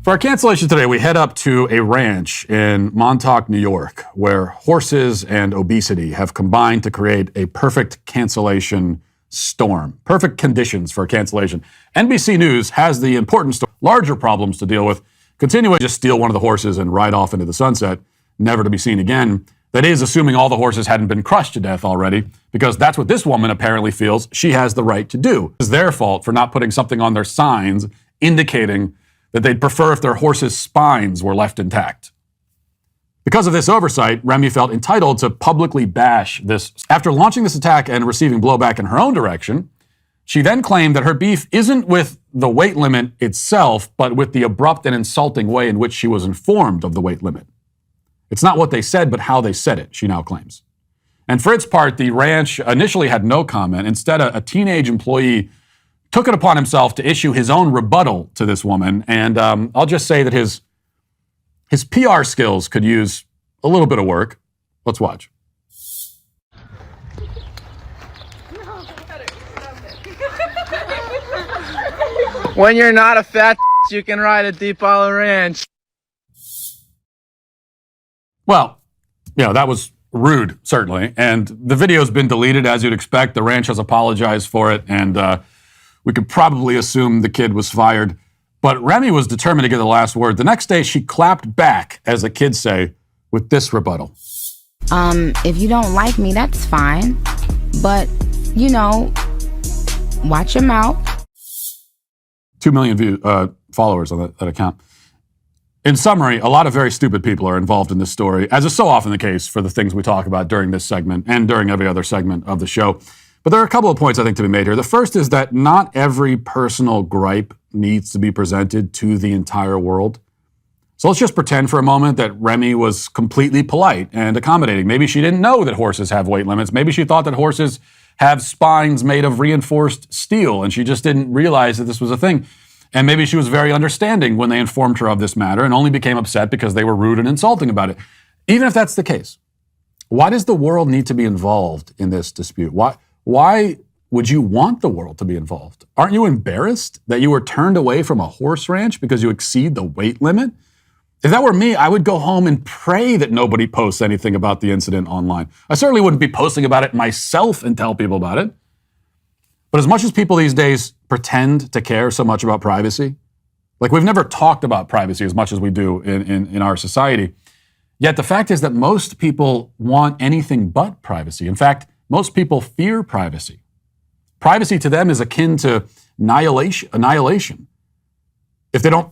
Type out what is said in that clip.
For our cancellation today, we head up to a ranch in Montauk, New York, where horses and obesity have combined to create a perfect cancellation storm. Perfect conditions for cancellation. NBC News has the important larger problems to deal with. Continuing to just steal one of the horses and ride off into the sunset, never to be seen again. That is, assuming all the horses hadn't been crushed to death already, because that's what this woman apparently feels she has the right to do. It's their fault for not putting something on their signs indicating that they'd prefer if their horses' spines were left intact. Because of this oversight, Remy felt entitled to publicly bash this. After launching this attack and receiving blowback in her own direction, she then claimed that her beef isn't with the weight limit itself, but with the abrupt and insulting way in which she was informed of the weight limit. It's not what they said, but how they said it, she now claims. And for its part, the ranch initially had no comment. Instead, a teenage employee took it upon himself to issue his own rebuttal to this woman. And I'll just say that his PR skills could use a little bit of work. Let's watch. When you're not a fat you can ride a Deep Hollow Ranch. Well, that was rude, certainly. And the video's been deleted, as you'd expect. The ranch has apologized for it, and we could probably assume the kid was fired. But Remy was determined to get the last word. The next day, she clapped back, as the kids say, with this rebuttal. If you don't like me, that's fine. But, watch your mouth. 2 million followers on that account. In summary, a lot of very stupid people are involved in this story, as is so often the case for the things we talk about during this segment and during every other segment of the show. But there are a couple of points I think to be made here. The first is that not every personal gripe needs to be presented to the entire world. So let's just pretend for a moment that Remy was completely polite and accommodating. Maybe she didn't know that horses have weight limits. Maybe she thought that horses have spines made of reinforced steel, and she just didn't realize that this was a thing. And maybe she was very understanding when they informed her of this matter and only became upset because they were rude and insulting about it. Even if that's the case, why does the world need to be involved in this dispute? Why would you want the world to be involved? Aren't you embarrassed that you were turned away from a horse ranch because you exceed the weight limit? If that were me, I would go home and pray that nobody posts anything about the incident online. I certainly wouldn't be posting about it myself and tell people about it. But as much as people these days pretend to care so much about privacy, like we've never talked about privacy as much as we do in our society, yet the fact is that most people want anything but privacy. In fact, most people fear privacy. Privacy to them is akin to annihilation. If they don't